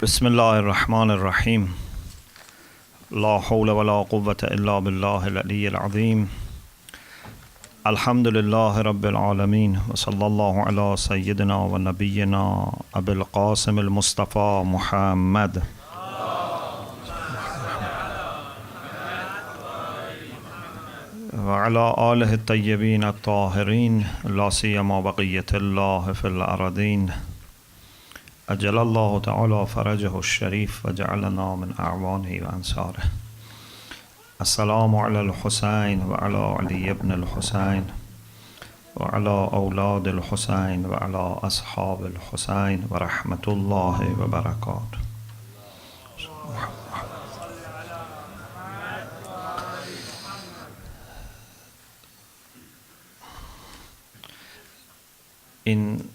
بسم الله الرحمن الرحيم لا حول ولا قوة إلا بالله العلي العظيم الحمد لله رب العالمين وصلى الله على سيدنا ونبينا أبي القاسم المصطفى محمد وعلى آله الطيبين الطاهرين لا سيما بقية الله في الأرضين أجل الله تعالى فرجه الشريف وجعلنا من أعوانه وأنصاره. السلام على الحسين وعلى علي بن الحسين وعلى أولاد الحسين وعلى أصحاب الحسين ورحمة الله وبركاته. In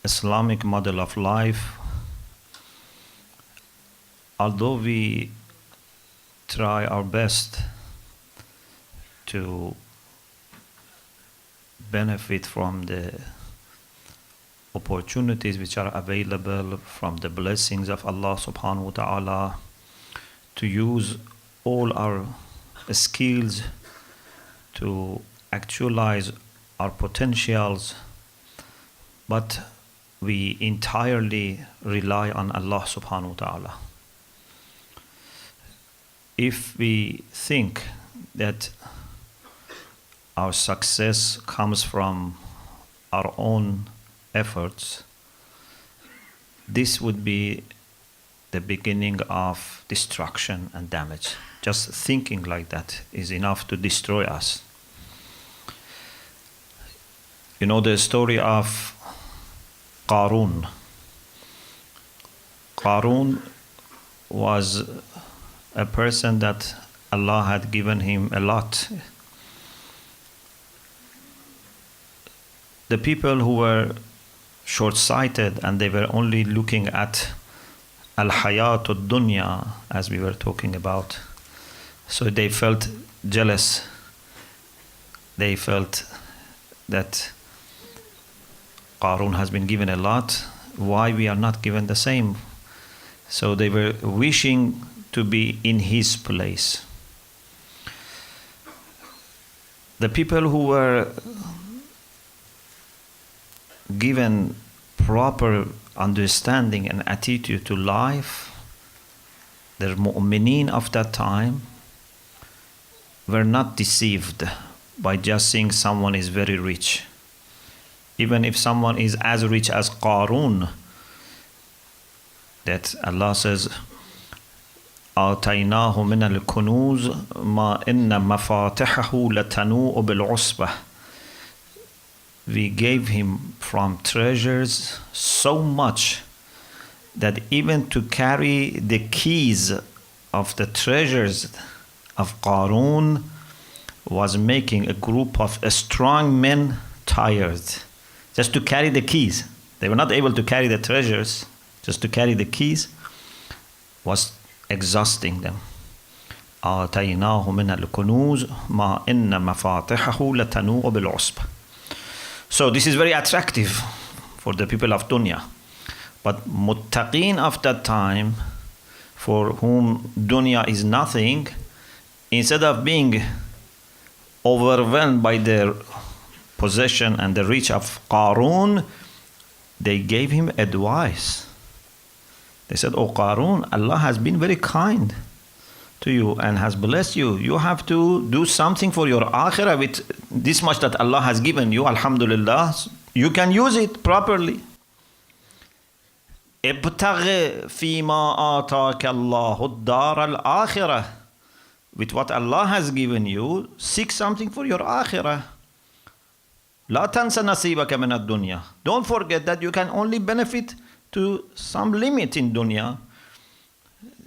Islamic model of life, although we try our best to benefit from the opportunities which are available, from the blessings of Allah subhanahu wa ta'ala, to use all our skills to actualize our potentials, but we entirely rely on Allah subhanahu wa ta'ala. If we think that our success comes from our own efforts, this would be the beginning of destruction and damage. Just thinking like that is enough to destroy us. You know the story of Qarun. Qarun was a person that Allah had given him a lot. The people who were short-sighted and they were only looking at al-hayat ad-dunya, as we were talking about, so they felt jealous. They felt that Qarun has been given a lot, why we are not given the same? So they were wishing to be in his place. The people who were given proper understanding and attitude to life, the mu'mineen of that time, were not deceived by just seeing someone is very rich. Even if someone is as rich as Qarun, that Allah says, آتَيْنَاهُ مِنَ الْكُنُوزِ مَا إِنَّ مَفَاتِحَهُ لَتَنُوءُ بِالْعُصْبَةِ. We gave him from treasures so much that even to carry the keys of the treasures of Qarun was making a group of strong men tired. Just to carry the keys. They were not able to carry the treasures. Just to carry the keys was exhausting them. آتَيْنَاهُ مِنَ الْكُنُوزِ مَا إِنَّ مَفَاتِحَهُ لَتَنُوءُ بِالْعُصْبَةِ. So this is very attractive for the people of dunya. But muttaqeen of that time, for whom dunya is nothing, instead of being overwhelmed by their possession and the reach of Qarun, they gave him advice. They said, "Oh Qarun, Allah has been very kind to you and has blessed you. You have to do something for your akhirah with this much that Allah has given you, alhamdulillah. You can use it properly. ابتغ فيما آتاك الله الدار الآخرة. With what Allah has given you, seek something for your akhirah. لا تنس نصيبك من الدنيا. Don't forget that you can only benefit to some limit in dunya.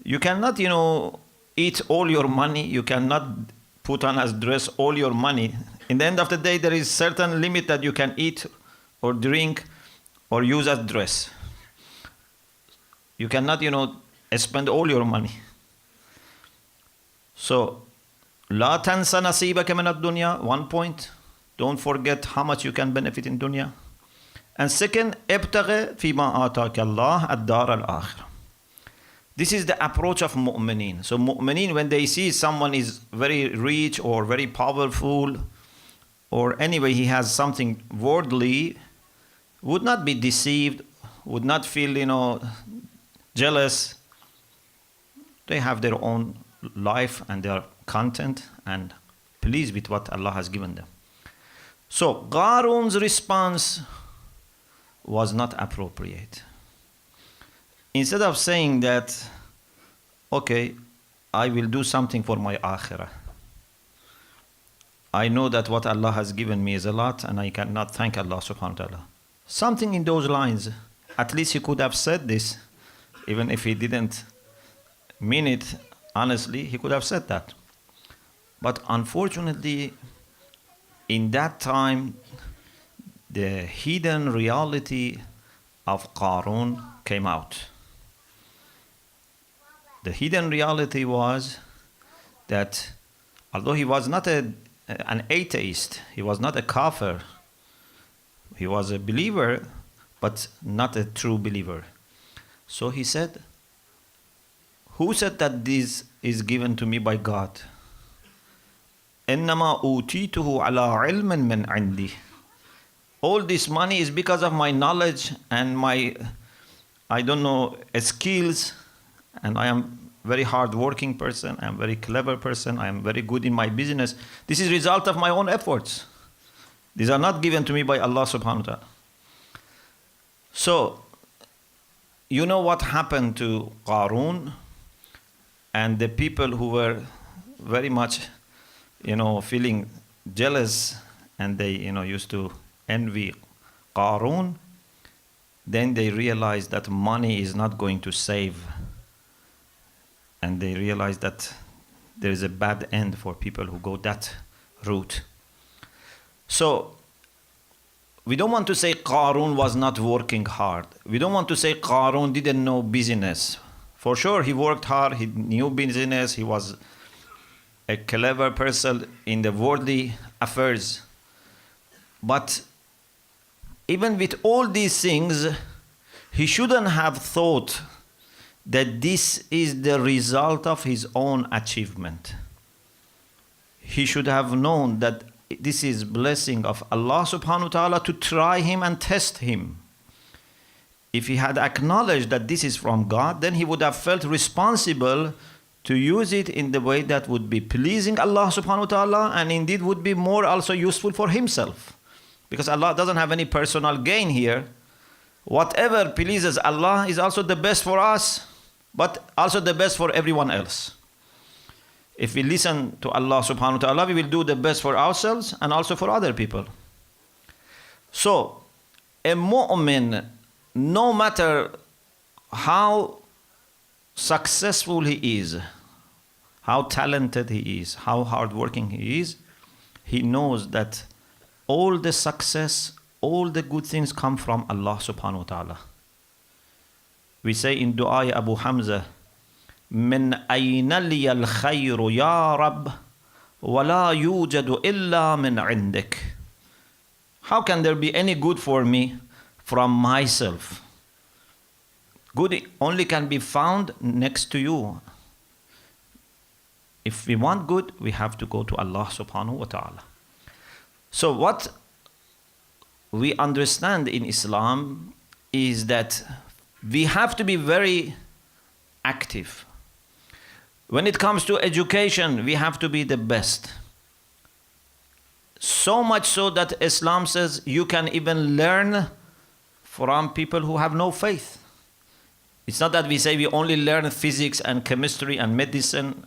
You cannot, eat all your money. You cannot put on as dress all your money. In the end of the day, there is certain limit that you can eat or drink or use as dress. You cannot, spend all your money. So, لا تنس نصيبك من الدنيا. One point. Don't forget how much you can benefit in dunya. And second, ابتغ فيما آتاك الله الدار الآخرة. This is the approach of mu'mineen. So mu'mineen, when they see someone is very rich or very powerful, or anyway he has something worldly, would not be deceived, would not feel, jealous. They have their own life and they are content and pleased with what Allah has given them. So Qarun's response was not appropriate. Instead of saying that, okay, I will do something for my akhirah. I know that what Allah has given me is a lot and I cannot thank Allah subhanahu wa ta'ala. Something in those lines. At least he could have said this, even if he didn't mean it honestly, he could have said that. But unfortunately, in that time, the hidden reality of Qarun came out. The hidden reality was that although he was not an atheist, he was not a kafir, he was a believer, but not a true believer. So he said, who said that this is given to me by God? إِنَّمَا أُوتِيتُهُ عَلَىٰ عِلْمٍ مِّنْ عِنْدِي. All this money is because of my knowledge and my, skills, and I am very hard-working person, I am very clever person, I am very good in my business. This is result of my own efforts. These are not given to me by Allah subhanahu wa ta'ala. So, you know what happened to Qarun and the people who were very much, feeling jealous and they, used to envy Qarun. Then they realized that money is not going to save. And they realized that there is a bad end for people who go that route. So, we don't want to say Qarun was not working hard. We don't want to say Qarun didn't know business. For sure, he worked hard, he knew business, he was a clever person in the worldly affairs. But even with all these things, he shouldn't have thought that this is the result of his own achievement. He should have known that this is blessing of Allah subhanahu wa ta'ala to try him and test him. If he had acknowledged that this is from God, then he would have felt responsible to use it in the way that would be pleasing Allah subhanahu wa ta'ala and indeed would be more also useful for himself. Because Allah doesn't have any personal gain here. Whatever pleases Allah is also the best for us, but also the best for everyone else. If we listen to Allah subhanahu wa ta'ala, we will do the best for ourselves and also for other people. So, a mu'min, no matter how successful he is, how talented he is, how hardworking he is, he knows that all the success, all the good things come from Allah subhanahu wa ta'ala. We say in Dua Abu Hamza, من أين لي الخير يا رب ولا يوجد إلا من عندك. How can there be any good for me from myself? Good only can be found next to you. If we want good, we have to go to Allah subhanahu wa ta'ala. So what we understand in Islam is that we have to be very active. When it comes to education, we have to be the best. So much so that Islam says you can even learn from people who have no faith. It's not that we say we only learn physics and chemistry and medicine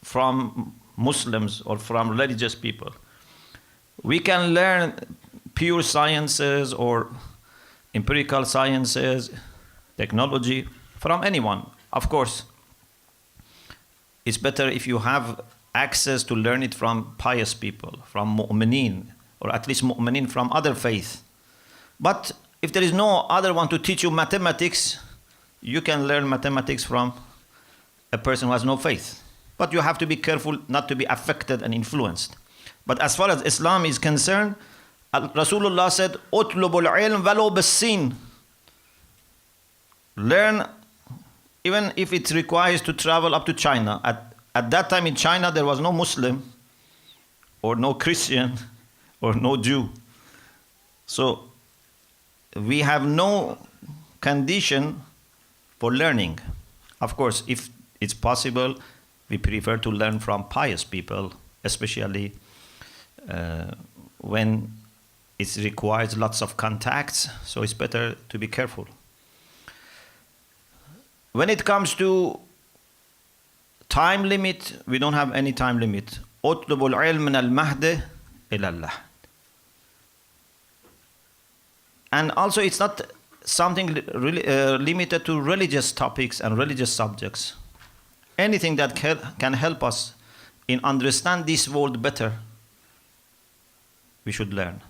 from Muslims or from religious people. We can learn pure sciences or empirical sciences, technology from anyone, of course. It's better if you have access to learn it from pious people, from mu'mineen, or at least mu'mineen from other faith. But if there is no other one to teach you mathematics, you can learn mathematics from a person who has no faith. But you have to be careful not to be affected and influenced. But as far as Islam is concerned, Rasulullah said, "Utlubul ilm walau bis-sin." Learn, even if it requires to travel up to China. At that time in China, there was no Muslim, or no Christian, or no Jew. So we have no condition for learning. Of course, if it's possible, we prefer to learn from pious people, especially when it requires lots of contacts, so it's better to be careful. When it comes to time limit, we don't have any time limit. اطلبوا العلم من المهد إلى اللحد. And also it's not something really, limited to religious topics and religious subjects. Anything that can help us in understand this world better, we should learn.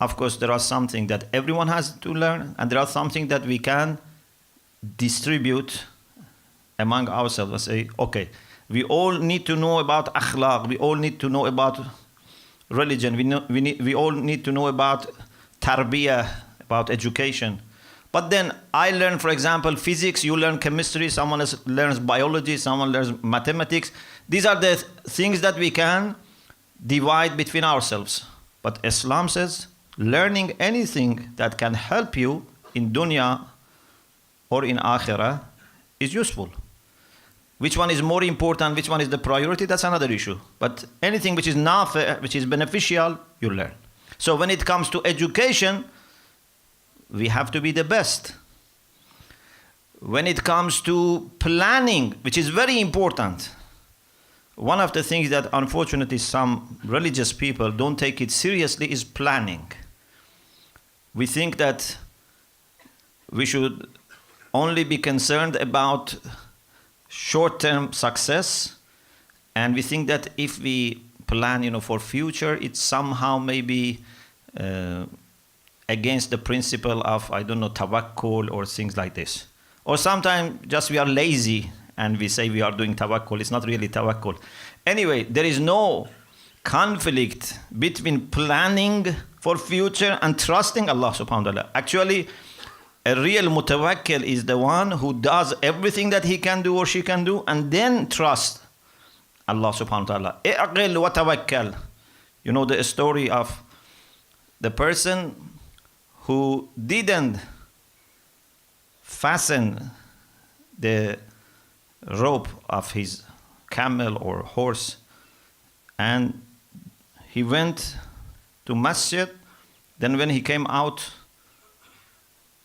Of course, there are something that everyone has to learn, and there are something that we can distribute among ourselves and say, okay, we all need to know about akhlaq, we all need to know about religion, we all need to know about tarbiyah, about education. But then I learn, for example, physics, you learn chemistry, someone else learns biology, someone learns mathematics. These are the things that we can divide between ourselves. But Islam says, learning anything that can help you in dunya or in akhirah is useful. Which one is more important, which one is the priority, that's another issue. But anything which is nafi', which is beneficial, you learn. So when it comes to education, we have to be the best. When it comes to planning, which is very important, one of the things that unfortunately some religious people don't take it seriously is planning. We think that we should only be concerned about short-term success, and we think that if we plan, for future, it's somehow maybe against the principle of, tawakkul or things like this. Or sometimes just we are lazy and we say we are doing tawakkul. It's not really tawakkul. Anyway, there is no conflict between planning for future and trusting Allah subhanahu wa ta'ala. Actually, a real mutawakkil is the one who does everything that he can do or she can do and then trust Allah subhanahu wa ta'ala. I'qil wa tawakkal. You know the story of the person who didn't fasten the rope of his camel or horse, and he went to masjid. Then when he came out,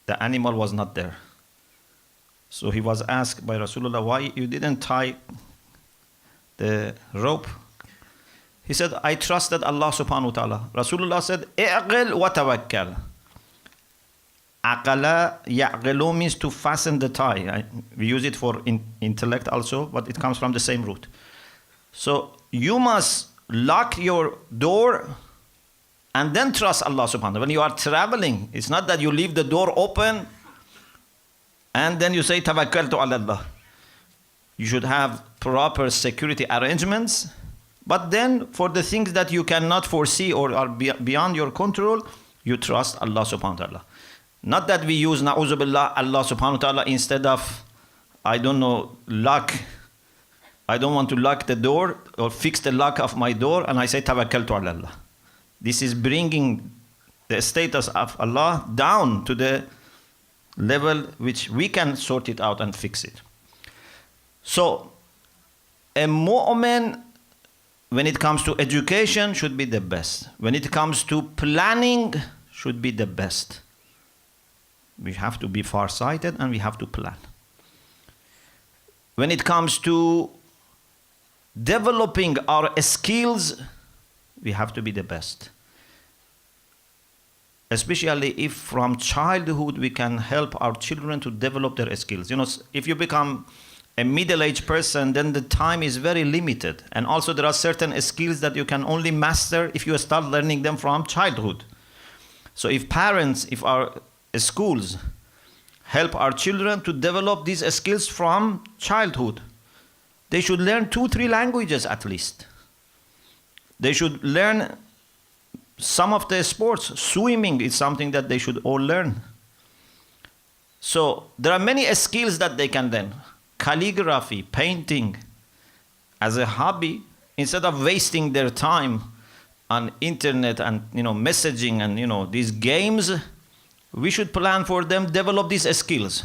the animal was not there. So he was asked by Rasulullah, why you didn't tie the rope? He said, I trusted Allah subhanahu wa ta'ala. Rasulullah said, i'qil wa tawakkal. Aqala ya'qilu means to fasten the tie. We use it for intellect also, but it comes from the same root. So you must lock your door and then trust Allah subhanahu wa ta'ala. When you are traveling, it's not that you leave the door open and then you say tawakkaltu ala Allah. You should have proper security arrangements, but then for the things that you cannot foresee or are beyond your control, you trust Allah subhanahu wa ta'ala. Not that we use na'uzu billah Allah subhanahu wa ta'ala instead of, lock. I don't want to lock the door or fix the lock of my door and I say tawakkaltu ala Allah. This is bringing the status of Allah down to the level which we can sort it out and fix it. So, a mu'min, when it comes to education, should be the best. When it comes to planning, should be the best. We have to be far-sighted and we have to plan. When it comes to developing our skills, we have to be the best. Especially if from childhood we can help our children to develop their skills. If you become a middle-aged person, then the time is very limited. And also there are certain skills that you can only master if you start learning them from childhood. So if parents, if our schools help our children to develop these skills from childhood, they should learn 2-3 languages at least. They should learn some of the sports, swimming is something that they should all learn. So there are many skills that they can learn. Calligraphy, painting, as a hobby, instead of wasting their time on internet and messaging and these games, we should plan for them, develop these skills.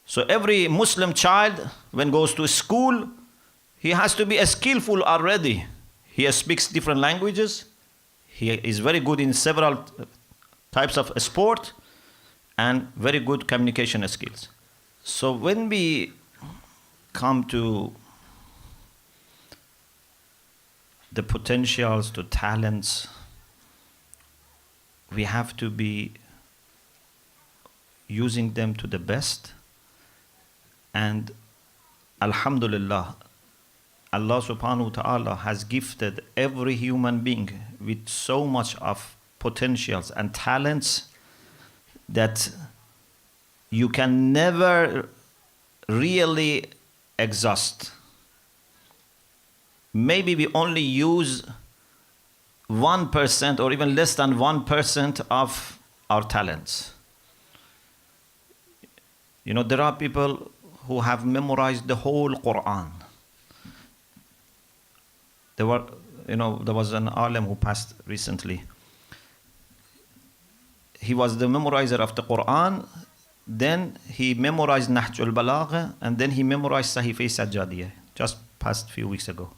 So every Muslim child, when goes to school, he has to be skillful already. He speaks different languages. He is very good in several types of sport and very good communication skills. So when we come to the potentials, to talents, we have to be using them to the best. And Alhamdulillah, Allah subhanahu wa ta'ala has gifted every human being with so much of potentials and talents that you can never really exhaust. Maybe we only use 1% or even less than 1% of our talents. There are people who have memorized the whole Quran. There was an alim who passed recently. He was the memorizer of the Quran, then he memorized Nahjul Balagha, and then he memorized Sahifa Sajjadiyah, just passed a few weeks ago,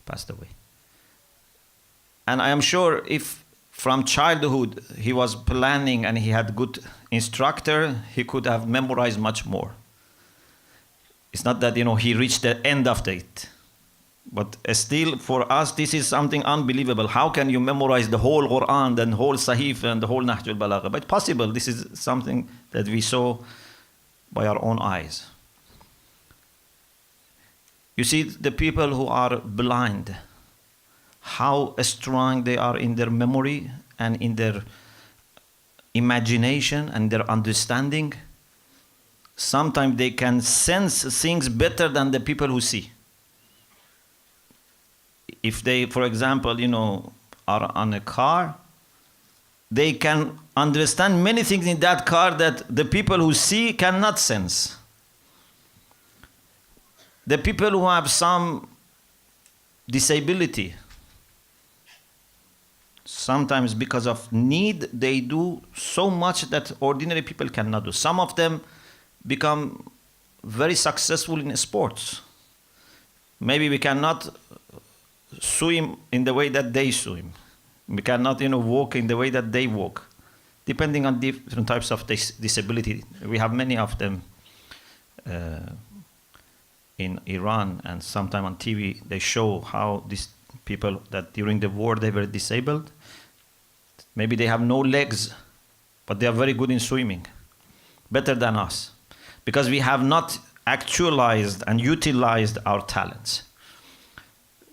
passed away. And I am sure if from childhood he was planning and he had good instructor, he could have memorized much more. It's not that he reached the end of it. But still, for us, this is something unbelievable. How can you memorize the whole Quran, the whole Sahif, and the whole Nahjul Balagha? But possible. This is something that we saw by our own eyes. You see, the people who are blind, how strong they are in their memory and in their imagination and their understanding. Sometimes they can sense things better than the people who see. If they, for example, are on a car, they can understand many things in that car that the people who see cannot sense. The people who have some disability, sometimes because of need, they do so much that ordinary people cannot do. Some of them become very successful in sports. Maybe we cannot swim in the way that they swim. We cannot, walk in the way that they walk. Depending on different types of disability. We have many of them in Iran, and sometime on TV they show how these people that during the war they were disabled. Maybe they have no legs, but they are very good in swimming. Better than us. Because we have not actualized and utilized our talents.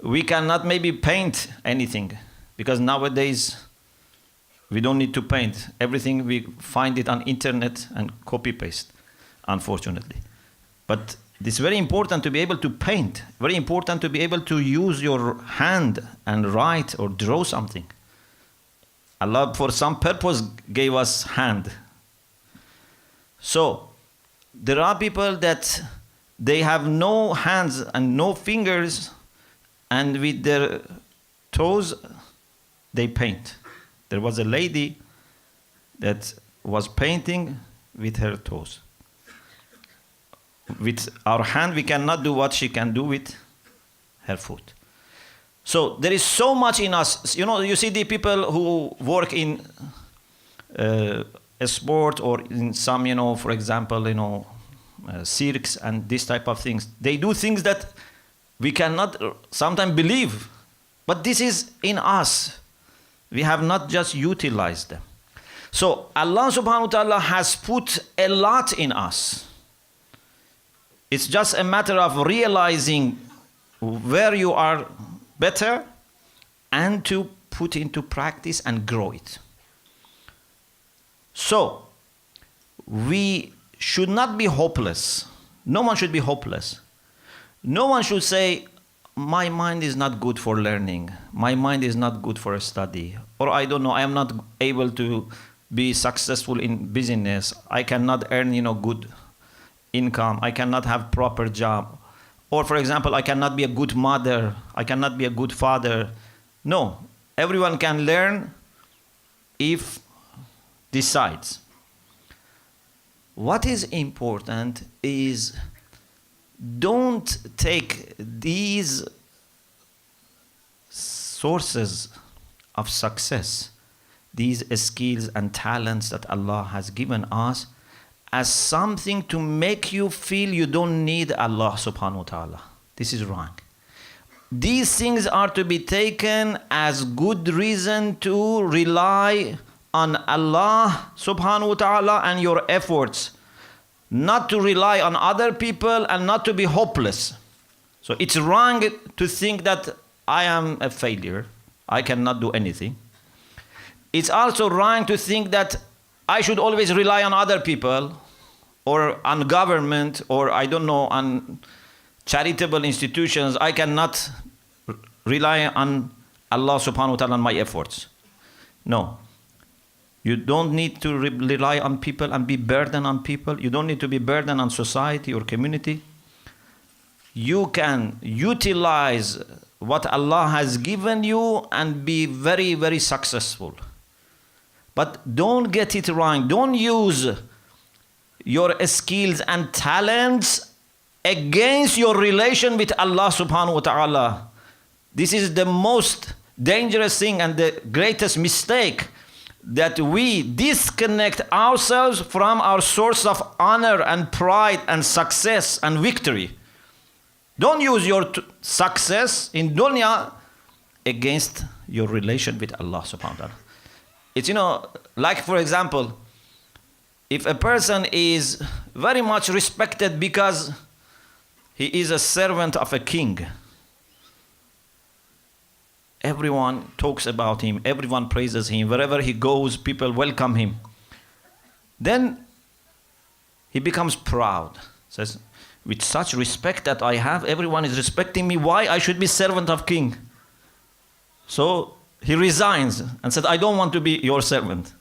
We cannot maybe paint anything, because nowadays we don't need to paint. Everything we find it on internet and copy paste, unfortunately. But it's very important to be able to paint, very important to be able to use your hand and write or draw something. Allah for some purpose gave us hand. So there are people that they have no hands and no fingers, and with their toes, they paint. There was a lady that was painting with her toes. With our hand, we cannot do what she can do with her foot. So there is so much in us. You see the people who work in a sport or in some, for example, circs and this type of things. They do things that we cannot sometimes believe, but this is in us. We have not just utilized them. So Allah subhanahu wa ta'ala has put a lot in us. It's just a matter of realizing where you are better and to put into practice and grow it. So we should not be hopeless. No one should be hopeless. No one should say, my mind is not good for learning. My mind is not good for study. Or I don't know, I am not able to be successful in business. I cannot earn, good income. I cannot have proper job. Or for example, I cannot be a good mother. I cannot be a good father. No, everyone can learn if decides. What is important is don't take these sources of success, these skills and talents that Allah has given us, as something to make you feel you don't need Allah subhanahu wa ta'ala. This is wrong. These things are to be taken as good reason to rely on Allah subhanahu wa ta'ala and your efforts, not to rely on other people and not to be hopeless. So it's wrong to think that I am a failure, I cannot do anything. It's also wrong to think that I should always rely on other people or on government or I don't know, on charitable institutions. I cannot rely on Allah subhanahu wa ta'ala on my efforts. No. You don't need to rely on people and be burdened on people. You don't need to be burdened on society or community. You can utilize what Allah has given you and be very, very successful. But don't get it wrong. Don't use your skills and talents against your relation with Allah subhanahu wa ta'ala. This is the most dangerous thing and the greatest mistake, that we disconnect ourselves from our source of honor and pride and success and victory. Don't use your success in dunya against your relation with Allah subhanahu wa ta'ala. It's, like for example, if a person is very much respected because he is a servant of a king, everyone talks about him, everyone praises him, wherever he goes, people welcome him. Then he becomes proud, says, with such respect that I have, everyone is respecting me, why I should be servant of king? So he resigns and said, I don't want to be your servant.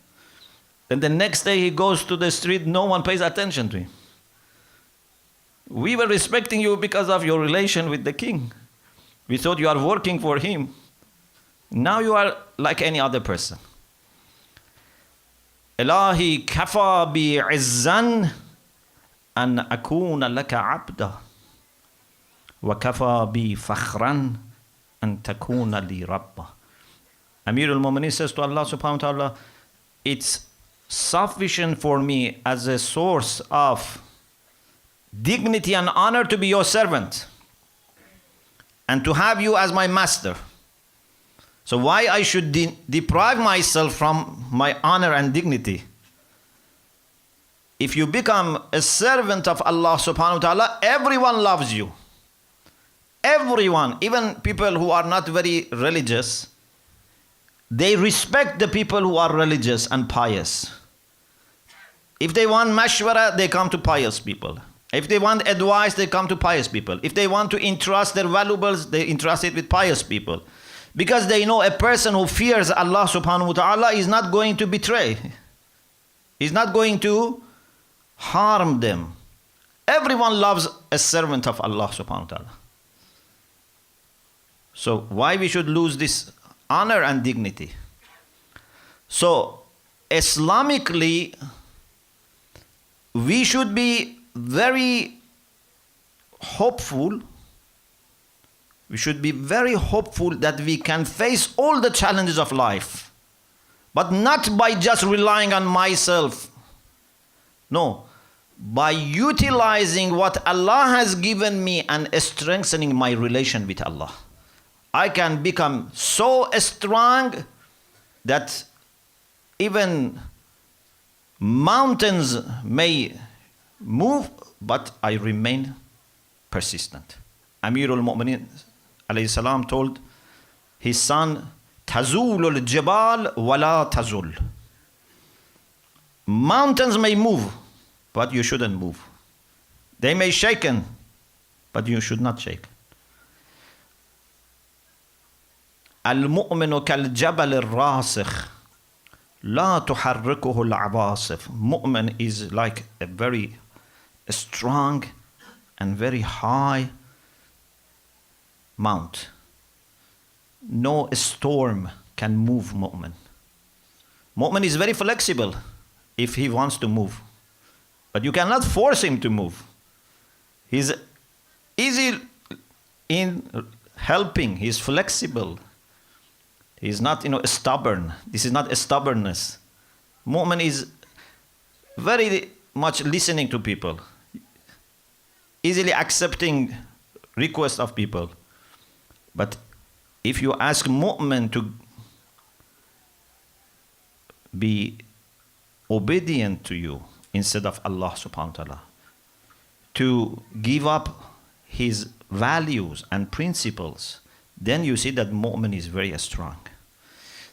Then the next day he goes to the street, no one pays attention to him. We were respecting you because of your relation with the king. We thought you are working for him. Now you are like any other person. Ilahi kafa bi izzan an akuna laka abda wa kafa bi fakhran an takuna li rabba. Amir al-Mu'minin says to Allah subhanahu wa ta'ala, it's sufficient for me as a source of dignity and honor to be your servant and to have you as my master. So why I should deprive myself from my honor and dignity? If you become a servant of Allah subhanahu wa ta'ala, everyone loves you. Everyone, even people who are not very religious, they respect the people who are religious and pious. If they want mashwara, they come to pious people. If they want advice, they come to pious people. If they want to entrust their valuables, they entrust it with pious people. Because they know a person who fears Allah subhanahu wa ta'ala is not going to betray. He's not going to harm them. Everyone loves a servant of Allah subhanahu wa ta'ala. So why we should lose this honor and dignity? So Islamically, we should be very hopeful. We should be very hopeful that we can face all the challenges of life, but not by just relying on myself. No, by utilizing what Allah has given me and strengthening my relation with Allah. I can become so strong that even mountains may move, but I remain persistent. Amir al-Mu'minin alayhi salam told his son, Tazul al-jibal wala tazul. Mountains may move, but you shouldn't move. They may shaken, but you should not shake. المؤمن كالجبل الراسخ لا تحركه العواصف. Mu'min is like a very strong and very high mount. No storm can move mu'min. Mu'min is very flexible if he wants to move, but you cannot force him to move. He's easy in helping, he's flexible. He's not, stubborn. This is not a stubbornness. Mu'min is very much listening to people, easily accepting requests of people. But if you ask mu'min to be obedient to you instead of Allah subhanahu wa ta'ala, to give up his values and principles, then you see that mu'min is very strong.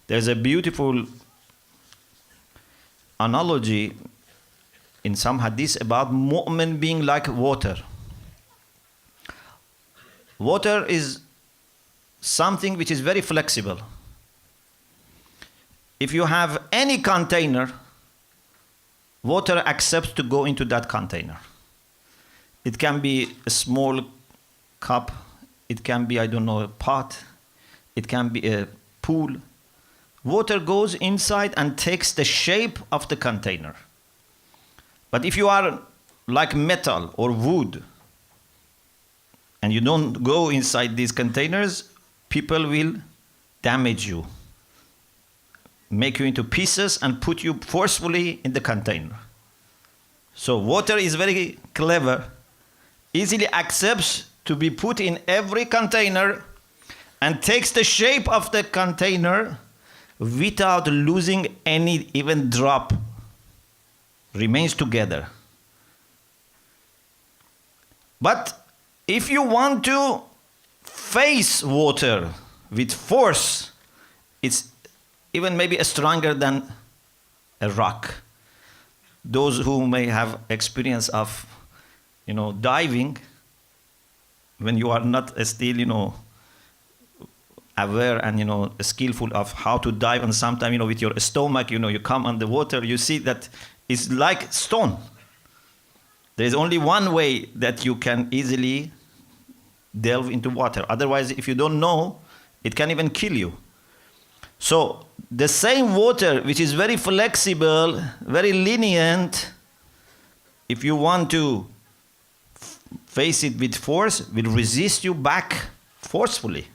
There's a beautiful analogy in some hadith about mu'min being like water. Water is something which is very flexible. If you have any container, water accepts to go into that container. It can be a small cup, it can be, a pot, it can be a pool. Water goes inside and takes the shape of the container. But if you are like metal or wood, and you don't go inside these containers, people will damage you, make you into pieces and put you forcefully in the container. So water is very clever, easily accepts to be put in every container and takes the shape of the container without losing any even drop, remains together. But if you want to face water with force, it's even maybe stronger than a rock. Those who may have experience of, diving, when you are not still, aware and, skillful of how to dive, and sometimes, with your stomach, you come underwater, you see that it's like stone. There's only one way that you can easily delve into water. Otherwise, if you don't know, it can even kill you. So the same water, which is very flexible, very lenient, if you want to face it with force, will resist you back forcefully.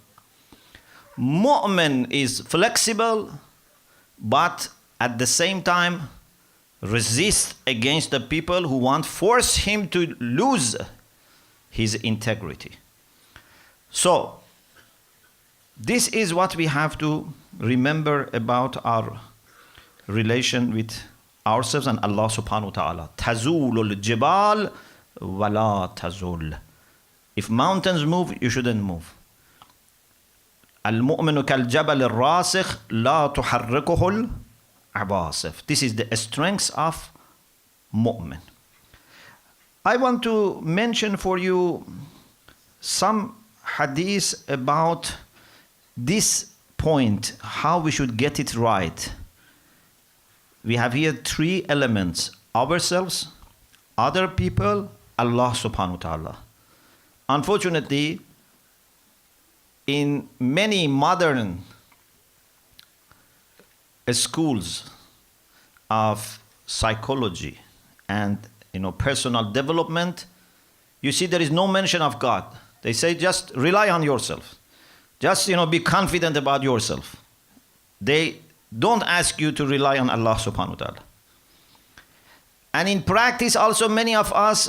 Mu'min is flexible, but at the same time resist against the people who want to force him to lose his integrity. So this is what we have to remember about our relation with ourselves and Allah subhanahu wa ta'ala. Tazulul jibal wala tazul. If mountains move, you shouldn't move. Al-mu'minu kal-jabal al-rasikh la tuharrikuhu al-abasif. This is the strength of mu'min. I want to mention for you some hadith about this point, how we should get it right. We have here three elements: ourselves, other people, Allah subhanahu wa ta'ala. Unfortunately, in many modern schools of psychology and personal development, you see there is no mention of God. They say just rely on yourself. Just be confident about yourself. They don't ask you to rely on Allah subhanahu wa ta'ala. And in practice also, many of us,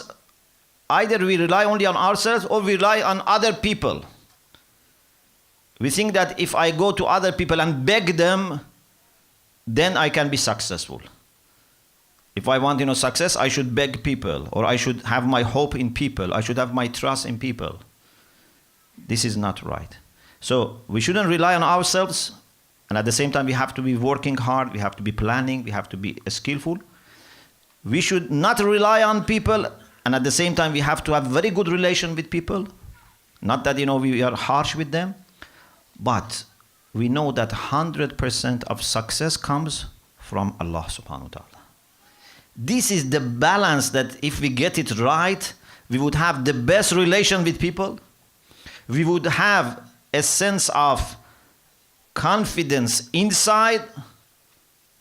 either we rely only on ourselves or we rely on other people. We think that if I go to other people and beg them, then I can be successful. If I want success, I should beg people, or I should have my hope in people. I should have my trust in people. This is not right. So we shouldn't rely on ourselves, and at the same time we have to be working hard, we have to be planning, we have to be skillful. We should not rely on people, and at the same time we have to have very good relation with people. Not that we are harsh with them, but we know that 100% of success comes from Allah subhanahu wa ta'ala. This is the balance that if we get it right, we would have the best relation with people. We would have a sense of confidence inside,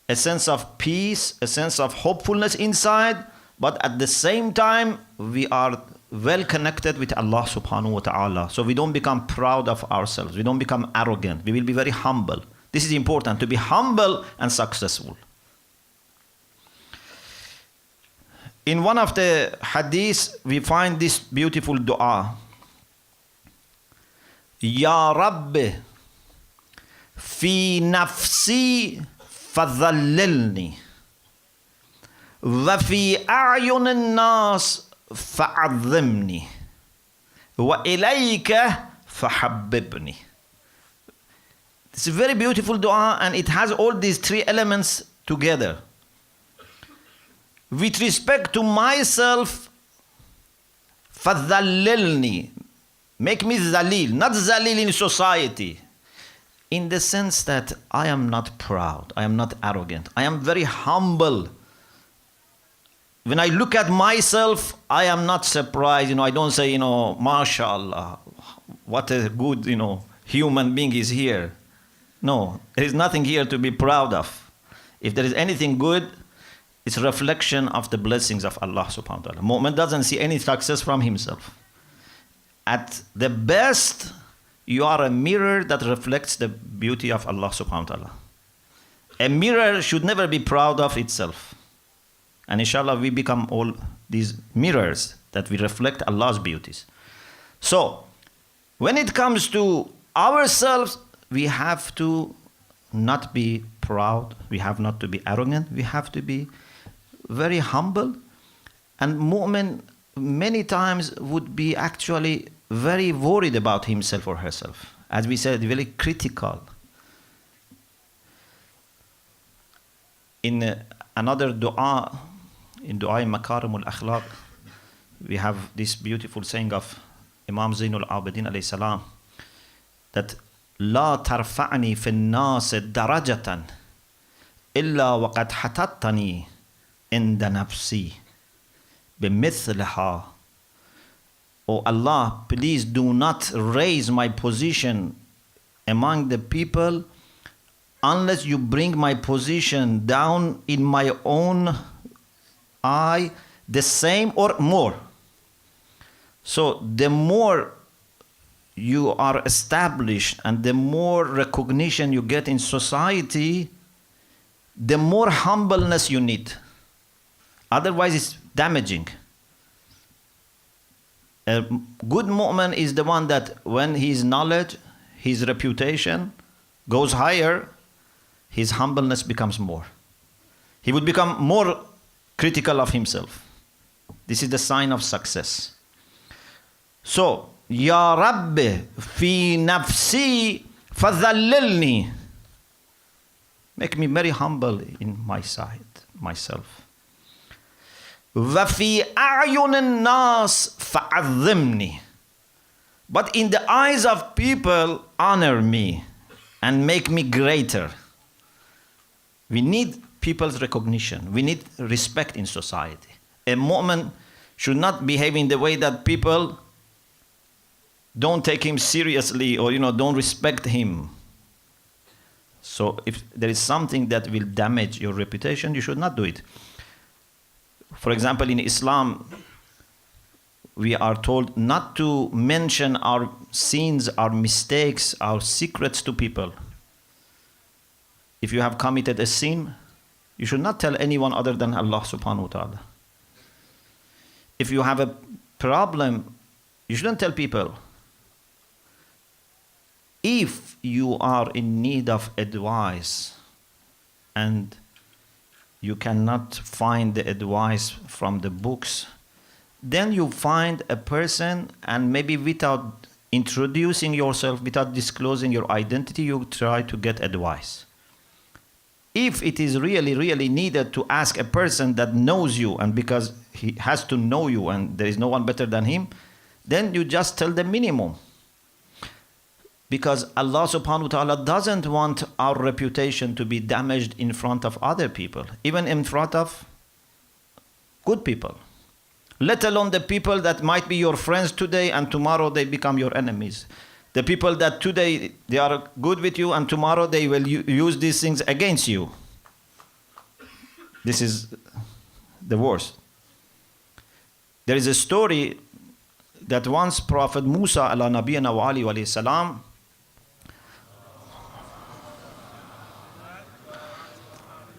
a sense of peace, a sense of hopefulness inside, but at the same time, we are well connected with Allah subhanahu wa ta'ala. So we don't become proud of ourselves. We don't become arrogant. We will be very humble. This is important, to be humble and successful. In one of the hadiths, we find this beautiful dua. Ya Rabbi, fi nafsi fadhallilni, wa fi a'yun an-nas fa'azzimni, wa ilayka fahabbibni. It's a very beautiful dua, and it has all these three elements together. With respect to myself, fadhallilni, make me zalil, not zalil in society, in the sense that I am not proud, I am not arrogant, I am very humble. When I look at myself, I am not surprised, I don't say, mashallah, what a good, human being is here. No, there is nothing here to be proud of. If there is anything good, it's a reflection of the blessings of Allah subhanahu wa ta'ala. Mu'min doesn't see any success from himself. At the best, you are a mirror that reflects the beauty of Allah subhanahu wa ta'ala. A mirror should never be proud of itself. And inshallah, we become all these mirrors that we reflect Allah's beauties. So, when it comes to ourselves, we have to not be proud. We have not to be arrogant. We have to be very humble. And mu'min many times would be actually very worried about himself or herself. As we said, very critical. In another dua, in Dua Makarim al-Akhlaq, we have this beautiful saying of Imam Zainul Abidin alayhi salam, that لا ترفعني في الناس درجة إلا وقد حطتني عند نفسي بمثلها. Oh Allah, please do not raise my position among the people unless you bring my position down in my own eye the same or more. So the more you are established and the more recognition you get in society, the more humbleness you need. Otherwise, it's damaging. A good mu'min is the one that when his knowledge, his reputation goes higher, his humbleness becomes more. He would become more critical of himself. This is the sign of success. So, Ya Rabbi, fi nafsi fadhallilni. Make me very humble in my side, myself. Wa fi a'yun an-nas fa'azzimni. But in the eyes of people, honor me and make me greater. We need people's recognition. We need respect in society. A mu'min should not behave in the way that people don't take him seriously or don't respect him. So if there is something that will damage your reputation, you should not do it. For example, in Islam, we are told not to mention our sins, our mistakes, our secrets to people. If you have committed a sin, you should not tell anyone other than Allah subhanahu wa ta'ala. If you have a problem, you shouldn't tell people. If you are in need of advice and you cannot find the advice from the books, then you find a person and maybe without introducing yourself, without disclosing your identity, you try to get advice. If it is really, really needed to ask a person that knows you and because he has to know you and there is no one better than him, then you just tell the minimum. Because Allah subhanahu wa ta'ala doesn't want our reputation to be damaged in front of other people, even in front of good people. Let alone the people that might be your friends today and tomorrow they become your enemies. The people that today they are good with you and tomorrow they will use these things against you. This is the worst. There is a story that once Prophet Musa ala nabiyana wa alayhi wa salam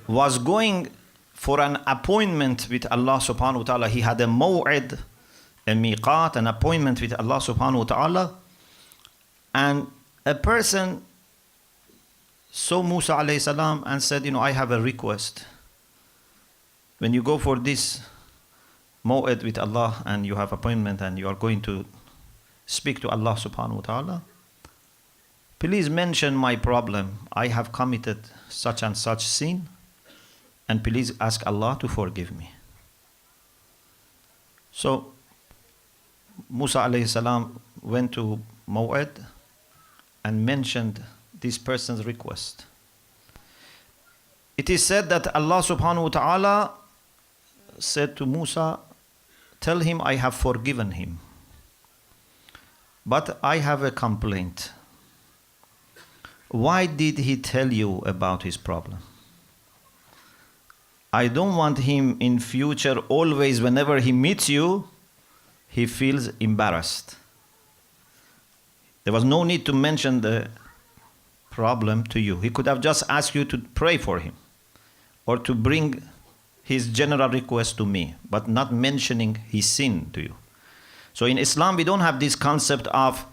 was going for an appointment with Allah subhanahu wa ta'ala. He had a maw'id, a miqat, an appointment with Allah subhanahu wa ta'ala. And a person saw Musa alayhi salam and said, I have a request. When you go for this maw'id with Allah and you have appointment and you are going to speak to Allah subhanahu wa ta'ala, please mention my problem. I have committed such and such sin. And please ask Allah to forgive me. So Musa alayhi salam went to Maw'id and mentioned this person's request. It is said that Allah subhanahu wa ta'ala said to Musa, tell him I have forgiven him. But I have a complaint. Why did he tell you about his problem? I don't want him in future always whenever he meets you, he feels embarrassed. There was no need to mention the problem to you. He could have just asked you to pray for him or to bring his general request to me, but not mentioning his sin to you. So in Islam, we don't have this concept of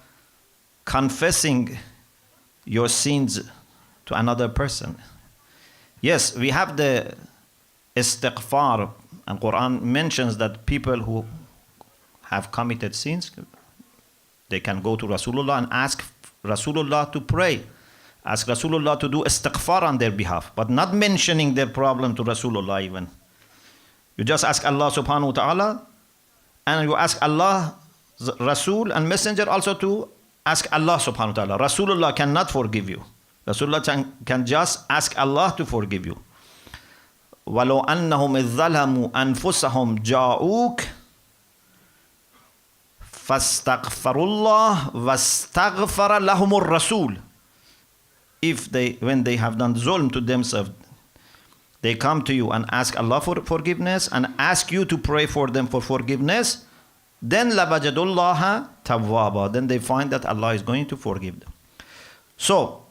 confessing your sins to another person. Yes, we have the istighfar, and Quran mentions that people who have committed sins, they can go to Rasulullah and ask Rasulullah to pray, ask Rasulullah to do istighfar on their behalf, but not mentioning their problem to Rasulullah even. You just ask Allah subhanahu wa ta'ala, and you ask Allah, Rasul and Messenger also to ask Allah subhanahu wa ta'ala. Rasulullah cannot forgive you. Rasulullah can just ask Allah to forgive you. وَلَوْ أَنَّهُمْ إِذْ ظَلَمُوا أَنفُسَهُمْ جَاءُوكَ فَاسْتَغْفَرُوا اللَّهَ وَاسْتَغْفَرَ لَهُمُ الرَّسُولُ. When they have done zulm to themselves, they come to you and ask Allah for forgiveness and ask you to pray for them for forgiveness, then لَوَجَدُوا اللَّهَ تَوَّابًا. Then they find that Allah is going to forgive them. So,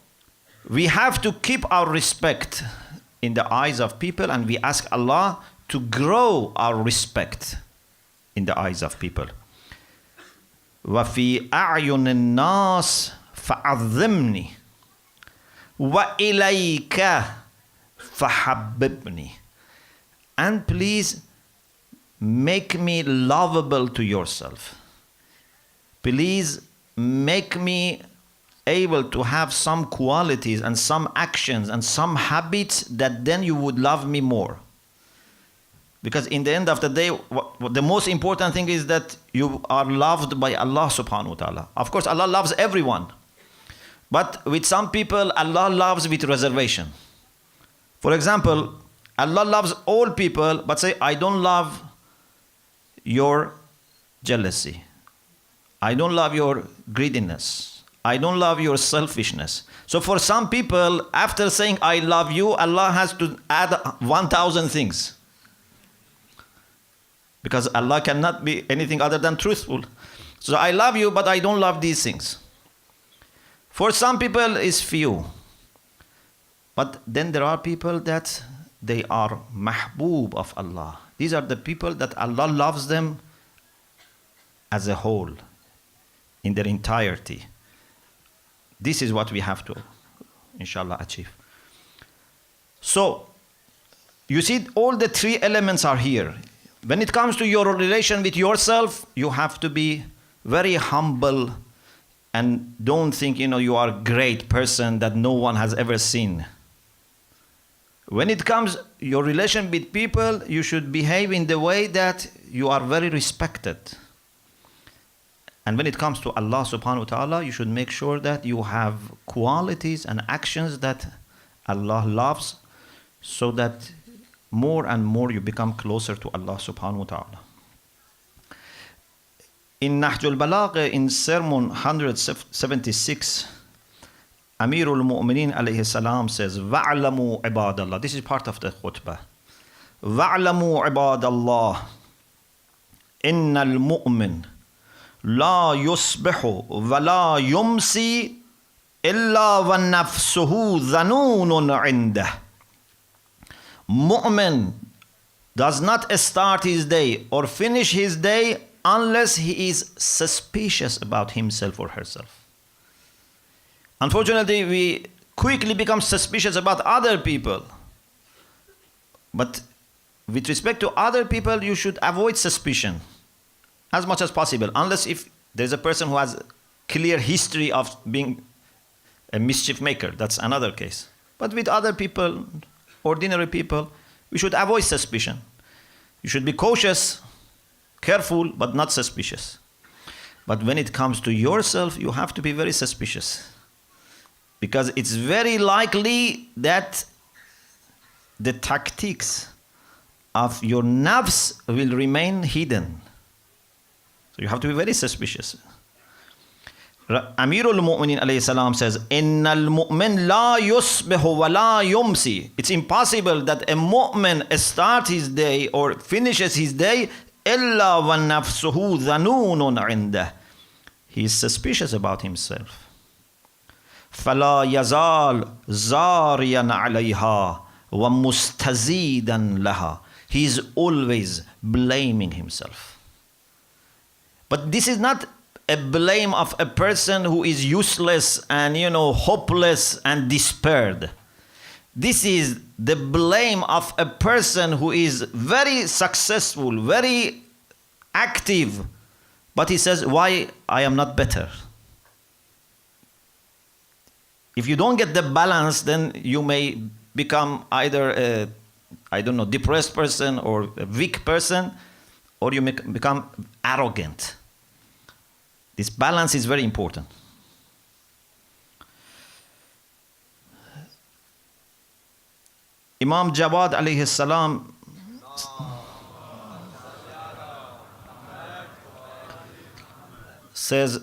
we have to keep our respect in the eyes of people, and we ask Allah to grow our respect in the eyes of people. وَفِي أَعْيُنِ النَّاسِ فَعَظِّمْنِي وَإِلَيْكَ فَحَبِّبْنِي. And please make me lovable to yourself. Please make me able to have some qualities and some actions and some habits that then you would love me more. Because in the end of the day, the most important thing is that you are loved by Allah subhanahu wa ta'ala. Of course, Allah loves everyone. But with some people, Allah loves with reservation. For example, Allah loves all people, but say, I don't love your jealousy. I don't love your greediness. I don't love your selfishness. So for some people, after saying I love you, Allah has to add 1,000 things. Because Allah cannot be anything other than truthful. So I love you, but I don't love these things. For some people, it's few. But then there are people that they are mahbub of Allah. These are the people that Allah loves them as a whole, in their entirety. This is what we have to, inshallah, achieve. So, you see, all the three elements are here. When it comes to your relation with yourself, you have to be very humble and don't think, you are a great person that no one has ever seen. When it comes your relation with people, you should behave in the way that you are very respected. And when it comes to Allah subhanahu wa ta'ala, you should make sure that you have qualities and actions that Allah loves, so that more and more you become closer to Allah subhanahu wa ta'ala. In Nahjul Balagh, in Sermon 176, Amirul Mu'mineen alayhi salam says, وَعْلَمُوا عِبَادَ اللَّهِ. This is part of the khutbah. وَعْلَمُوا عِبَادَ اللَّهِ إِنَّ الْمُؤْمِنِ لَا يُصْبِحُ وَلَا يُمْسِي إِلَّا وَنَفْسُهُ ذَنُونٌ عِنْدَهُ. Mu'min does not start his day or finish his day unless he is suspicious about himself or herself. Unfortunately, we quickly become suspicious about other people. But with respect to other people, you should avoid suspicion as much as possible, unless if there's a person who has clear history of being a mischief maker. That's another case. But with other people, ordinary people, we should avoid suspicion. You should be cautious, careful, but not suspicious. But when it comes to yourself, you have to be very suspicious. Because it's very likely that the tactics of your nafs will remain hidden. So you have to be very suspicious. Amirul Mu'mineen alayhi salam says, Innal mu'min la yusbihu wa la yumsi. It's impossible that a mu'min starts his day or finishes his day illa wa nafsuhu dhanunun indah. He is suspicious about himself. فلا يزال زاريا عليها ومستزيدا لها. He is always blaming himself. But this is not a blame of a person who is useless and, hopeless and despaired. This is the blame of a person who is very successful, very active, but he says, why I am not better? If you don't get the balance, then you may become either a, depressed person or a weak person, or you may become arrogant. This balance is very important. Imam Jawad alayhi salam says,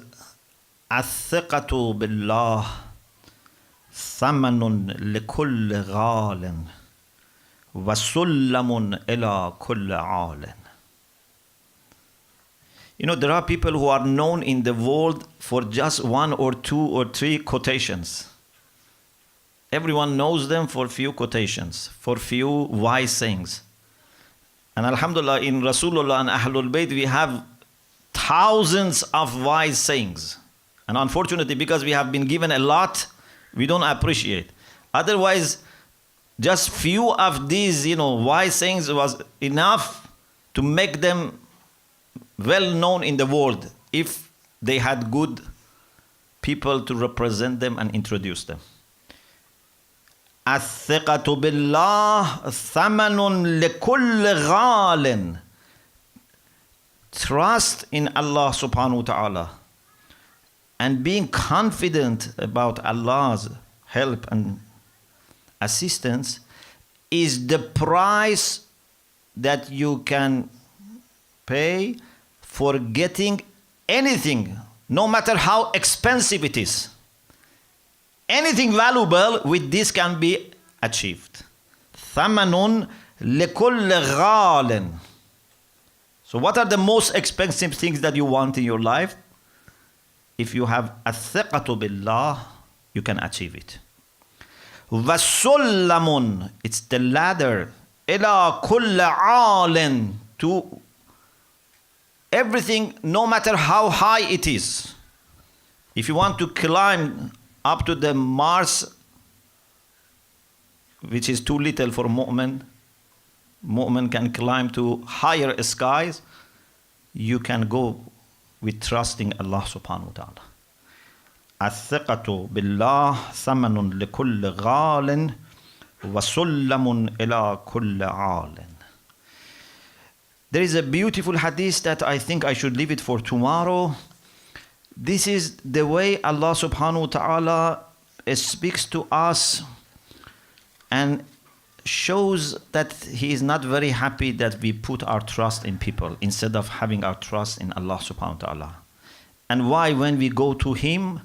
الثقة بالله ثمن لكل غال وسلم إلى كل عال. There are people who are known in the world for just one or two or three quotations. Everyone knows them for few quotations, for few wise sayings. And alhamdulillah, in Rasulullah and Ahlul Bayt, we have thousands of wise sayings. And unfortunately, because we have been given a lot, we don't appreciate. Otherwise, just few of these, wise sayings was enough to make them well known in the world if they had good people to represent them and introduce them. الثقة بالله ثمن لكل غال. Trust in Allah subhanahu wa ta'ala and being confident about Allah's help and assistance is the price that you can pay for getting anything, no matter how expensive it is. Anything valuable with this can be achieved. ثمن لكل غال. So what are the most expensive things that you want in your life? If you have الثقة بالله, you can achieve it. وَسُلَّمٌ. It's the ladder. إِلَى كُلِّ عَالٍ. To everything, no matter how high it is. If you want to climb up to the Mars, which is too little for mu'min can climb to higher skies, you can go with trusting Allah subhanahu wa ta'ala. الثقة بالله ثمن لكل غال وسلم إلى كل عال. There is a beautiful hadith that I think I should leave it for tomorrow. This is the way Allah subhanahu wa ta'ala speaks to us and shows that He is not very happy that we put our trust in people instead of having our trust in Allah subhanahu wa ta'ala. And why when we go to Him,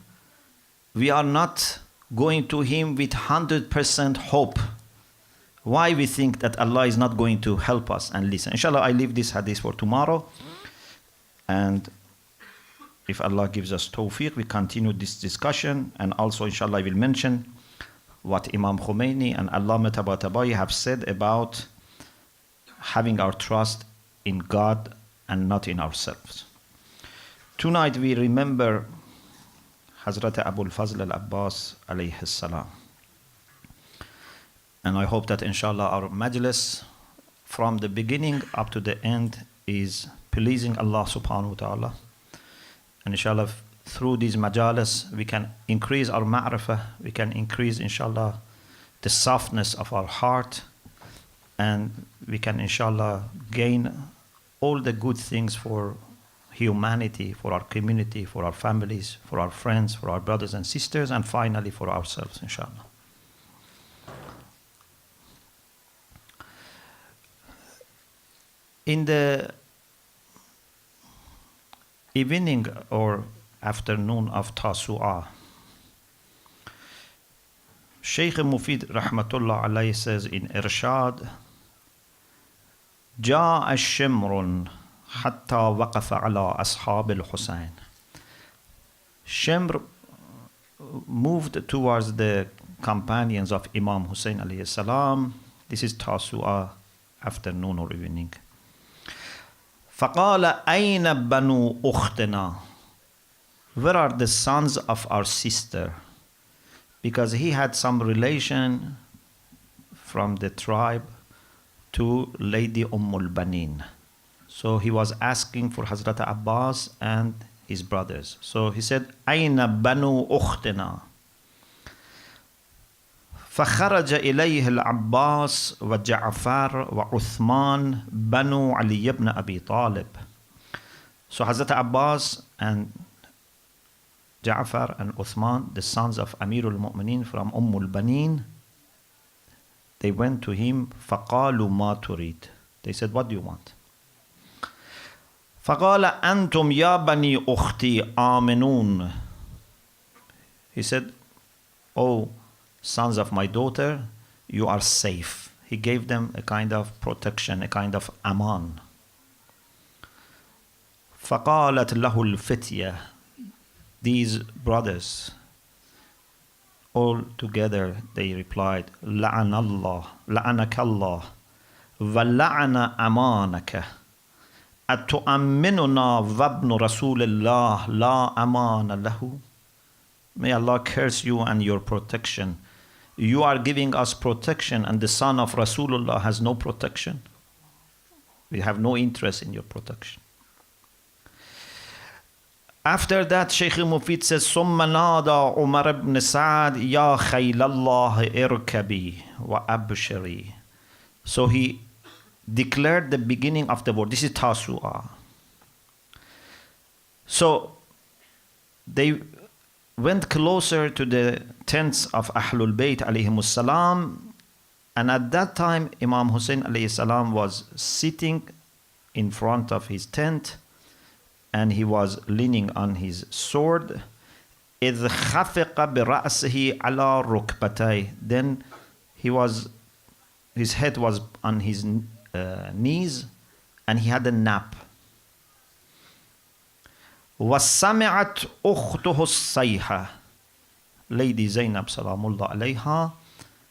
we are not going to Him with 100% hope. Why we think that Allah is not going to help us and listen. Inshallah, I leave this hadith for tomorrow. And if Allah gives us tawfiq, we continue this discussion. And also, inshallah, I will mention what Imam Khomeini and Allama Tabatabai have said about having our trust in God and not in ourselves. Tonight we remember Hazrat Abu al-Fazl al-Abbas alayhi salam. And I hope that inshallah our majlis from the beginning up to the end is pleasing Allah subhanahu wa ta'ala. And inshallah through these majalis we can increase our ma'rifah, we can increase inshallah the softness of our heart, and we can inshallah gain all the good things for humanity, for our community, for our families, for our friends, for our brothers and sisters, and finally for ourselves inshallah. In the evening or afternoon of Tasu'ah, Sheikh Mufid Rahmatullah alayhi says in Irshad, جاء الشمر حتى وقف على أصحاب الحسين. Shimr moved towards the companions of Imam Hussein alayhi salam. This is Tasu'ah, afternoon or evening. فقال أين بنو أختنا? Where are the sons of our sister? Because he had some relation from the tribe to Lady Banin. So he was asking for Hazrat Abbas and his brothers. So he said, أين بنو أختنا? فخرج إليه العباس وجعفر وعثمان بنو علي ibn Abi Talib. So Hazrat Abbas and Ja'far and Uthman, the sons of Amirul Mu'mineen from Banin, they went to him. فقالوا ما تريد? They said, what do you want? فقال أنتم يا بني أختي آمنون. He said, oh sons of my daughter, you are safe. He gave them a kind of protection, a kind of aman. فقالت له الفتية. These brothers, all together, they replied, لعن الله, لعنك الله, ولعن أمانك, أتؤمننا وابن رسول الله لا أمان له. May Allah curse you and your protection. You are giving us protection and the son of Rasulullah has no protection. We have no interest in your protection. After that, Sheikh Mufid says, ثم نادى عمر بن سعد يا خيل الله اركبي وأبشري. So he declared the beginning of the word. This is Tasu'ah. So they went closer to the tents of Ahlul Bayt alayhimus salam, and at that time Imam Hussein alayhi salam was sitting in front of his tent and he was leaning on his sword. إذ خفق برأسه على ركبتيه. Then his head was on his knees and he had a nap. وَسَمِعَتْ أُخْتُهُ الصَّيْحَةِ. Lady Zainab Salamullah alayha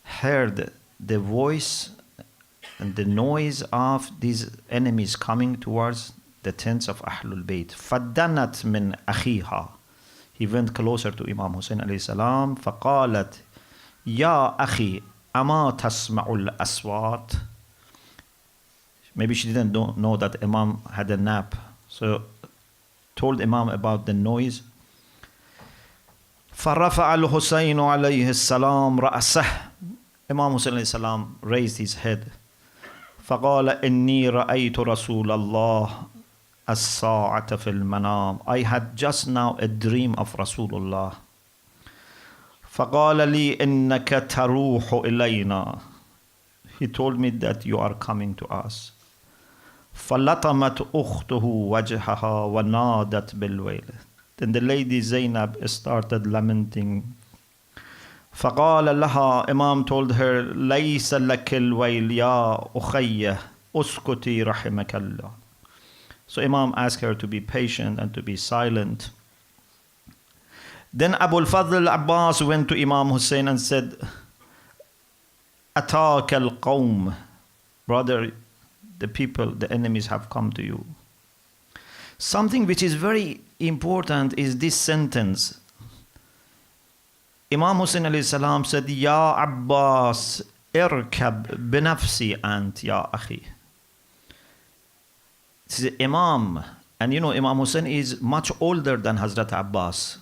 heard the voice and the noise of these enemies coming towards the tents of Ahlul Bayt. فَدَّنَتْ مِنْ أَخِيهَا. He went closer to Imam Hussein alayhi salam. فَقَالَتْ يَا أَخِي أَمَا تَسْمَعُ الْأَصْوَاتِ. Maybe she didn't know that Imam had a nap. So told Imam about the noise. فَرَفَعَ الْحُسَيْنُ عَلَيْهِ السَّلَامُ رَأْسَهُ. Imam Hussein alayhi salam raised his head. فَقَالَ إِنِّي رَأَيْتُ رَسُولَ اللَّهِ الساعة في المنام. I had just now a dream of Rasulullah. فقال لي إنك تروح إلينا. He told me that you are coming to us. فلطمت أخته وجهها ونادت بالويل. Then the lady Zainab started lamenting. فقال لها, Imam told her, ليس لك الويل يا أخي اسكتي رحمك الله. So Imam asked her to be patient and to be silent. Then Abu al-Fadl Abbas went to Imam Hussein and said, أتاك القوم. Brother, the people, the enemies have come to you. Something which is very important is this sentence. Imam Hussein alayhi salam said, Ya Abbas, irkab binafsi ant ya akhi. This is Imam. And you know, Imam Hussein is much older than Hazrat Abbas.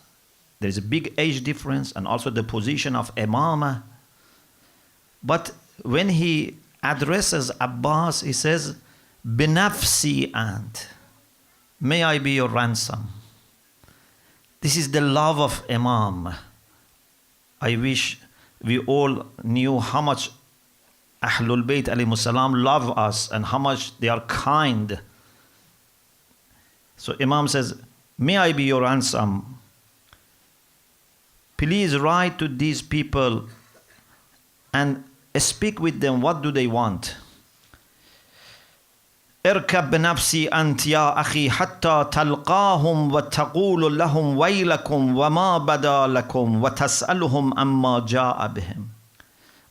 There is a big age difference and also the position of Imamah. But when he addresses Abbas, he says, binafsi ant. May I be your ransom. This is the love of Imam. I wish we all knew how much Ahlul Bayt alayhimus salam love us and how much they are kind. So Imam says, may I be your ransom? Please write to these people and speak with them. What do they want? اركب بنفسي أنت يا أخي حتى تلقاهم وتقول لهم ويلكم وما بدا لكم وتسألهم أما جاء بهم.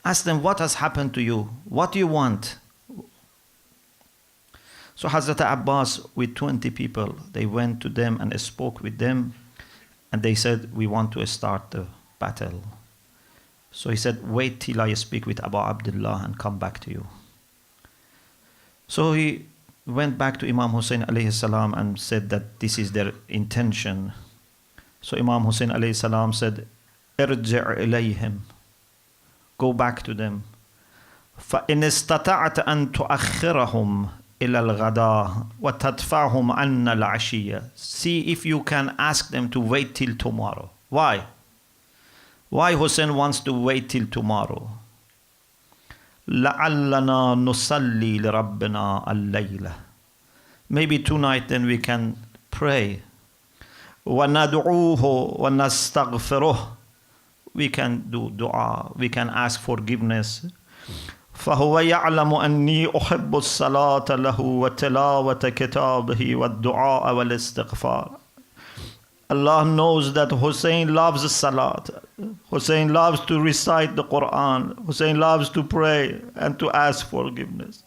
Ask them, what has happened to you? What do you want? So Hazrat Abbas with 20 people, they went to them and spoke with them, and they said, we want to start the battle. So he said, wait till I speak with Abu Abdullah and come back to you. So he went back to Imam Hussein alayhi salam and said that this is their intention. So Imam Hussein alayhi salam said, irji' ilayhim. Go back to them. فَإِنِ اسْتَطَعْتَ أَن تُؤَخِّرَهُمْ إِلَى الْغَدَاءِ وَتَدْفَعْهُمْ عَنَّا الْعَشِيَّةِ. See if you can ask them to wait till tomorrow. Why? Why Hussein wants to wait till tomorrow? لَعَلَّنَا نُصَلِّي لِرَبِّنَا اللَّيْلَةِ. Maybe tonight then we can pray. وَنَدْعُوهُ وَنَسْتَغْفِرُهُ. We can do dua, we can ask forgiveness. فهو يعلم أني أحب الصلاة له وتلاوة كتابه والدعاء والاستغفار. Allah knows that Hussein loves salat. Hussein loves to recite the Quran. Hussein loves to pray and to ask forgiveness.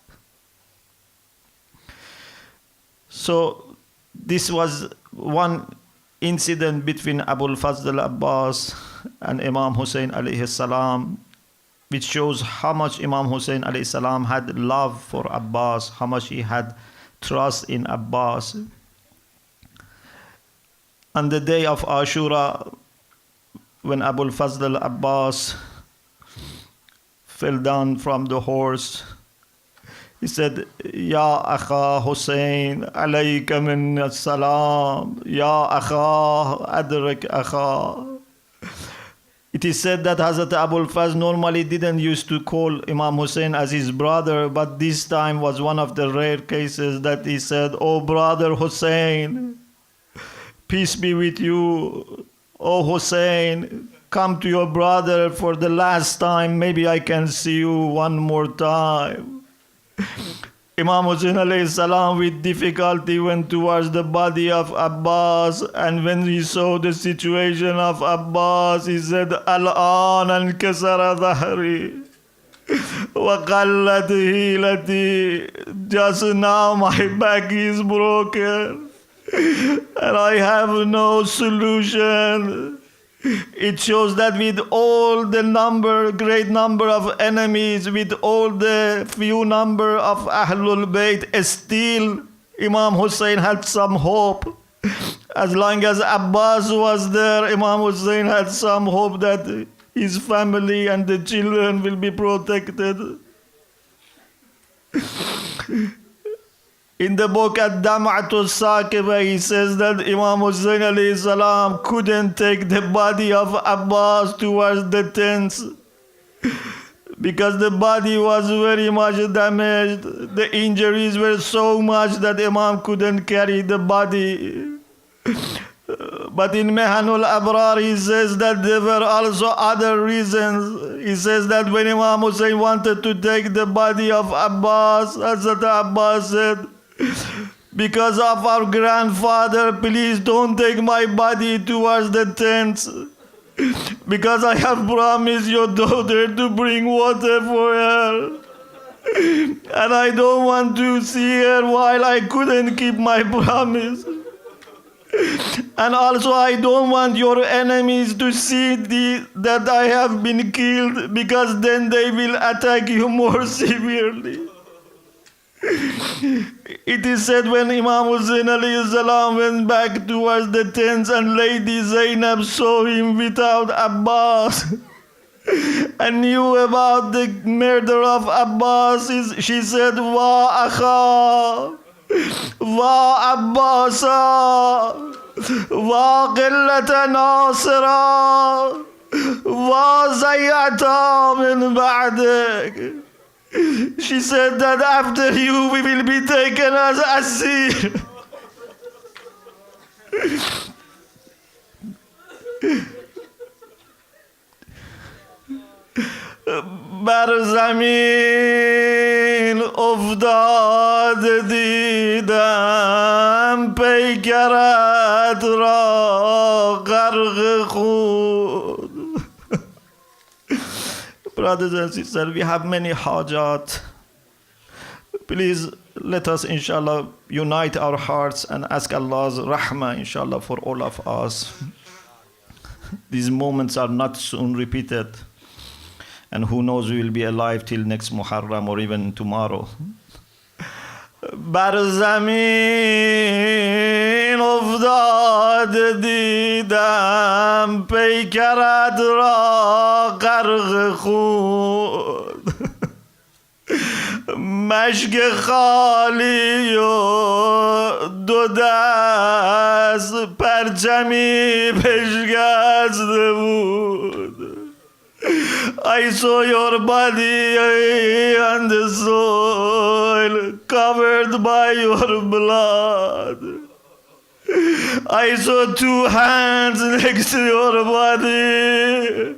So this was one incident between Abu al-Fazl Abbas and Imam Hussein alayhi salam, which shows how much Imam Hussein alayhi salam had love for Abbas, how much he had trust in Abbas. On the day of Ashura, when Abu al-Fazl Abbas fell down from the horse, he said, Ya Akha Hussein, alayka min salam, Ya Akha, adrak Akha. It is said that Hazrat Abu al-Fazl normally didn't used to call Imam Hussein as his brother, but this time was one of the rare cases that he said, Oh brother Hussein, peace be with you. Oh Hussein, come to your brother for the last time. Maybe I can see you one more time. Imam Hussein alayhi salam with difficulty went towards the body of Abbas, and when he saw the situation of Abbas, he said, Al-an ankasara dhahri wa qallat hilati. Just now my back is broken and I have no solution. It shows that with all the number, great number of enemies, with all the few number of Ahlul Bayt, still Imam Hussein had some hope. As long as Abbas was there, Imam Hussein had some hope that his family and the children will be protected. In the book Ad-Dam'atu Sakiba, he says that Imam Hussein alayhi salam couldn't take the body of Abbas towards the tents because the body was very much damaged. The injuries were so much that Imam couldn't carry the body. But in Mehanul Abrar, he says that there were also other reasons. He says that when Imam Hussein wanted to take the body of Abbas, Hazrat Abbas said, because of our grandfather, please don't take my body towards the tents, because I have promised your daughter to bring water for her, and I don't want to see her while I couldn't keep my promise. And also I don't want your enemies to see that I have been killed, because then they will attack you more severely. It is said when Imam Hussein alayhi salam went back towards the tents and Lady Zainab saw him without Abbas and knew about the murder of Abbas, she said, Wa akha, Wa Abbasa, Wa qillata nasira, Wa zayata min ba'dak. She said that after you we will be taken as asir. بر زمین افتاد دیدم پیکرت را غرق خود. Brothers and sisters, we have many hajat. Please let us, inshallah, unite our hearts and ask Allah's rahmah, inshallah, for all of us. These moments are not soon repeated. And who knows, we will be alive till next Muharram or even tomorrow. بر زمین افتاد دیدم پیکرت را غرق خود مشک خالی و دو دست پرچمی بشکسته بود. I saw your body on the soil, covered by your blood. I saw two hands next to your body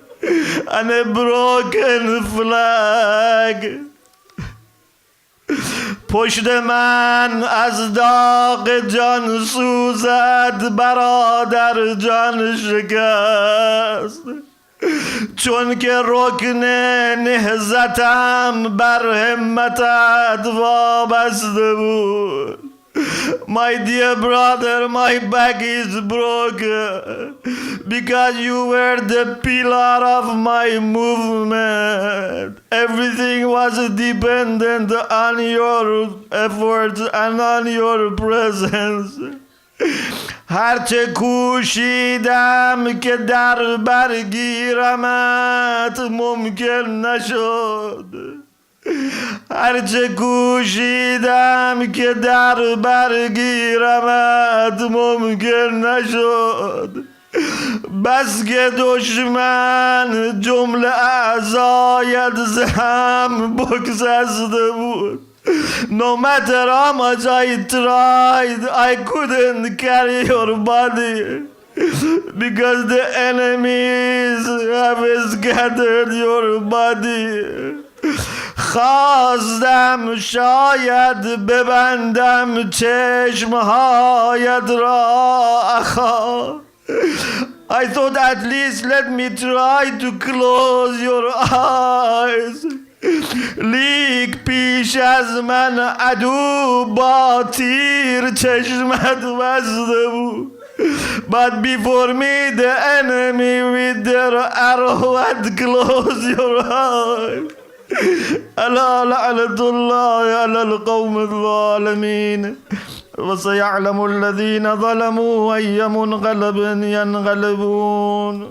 and a broken flag. پشت من از داغ جان سوزد برادر جان شکست چون که رکن نهضتم بر همتت وابسته بود. My dear brother, my back is broken because you were the pillar of my movement. Everything was dependent on your efforts and on your presence. هرچه کوشیدم که در برگیرمت ممکن نشد. هرچه کوشیدم که در برگیرمت ممکن نشد. بس که دشمن جمله اعضایت ز هم بگسسته بود. No matter how much I tried, I couldn't carry your body because the enemies have scattered your body. خواستم شاید ببندم چشمهایت را اخا. I thought at least let me try to close your eyes. لیک پیش از من عدو با تیر چشمت بسته بود. But before me the enemy with their arrow had closed your eyes. ألا لعنة الله على القوم الظالمين وسيعلم الذين ظلموا أي منقلب ينقلبون.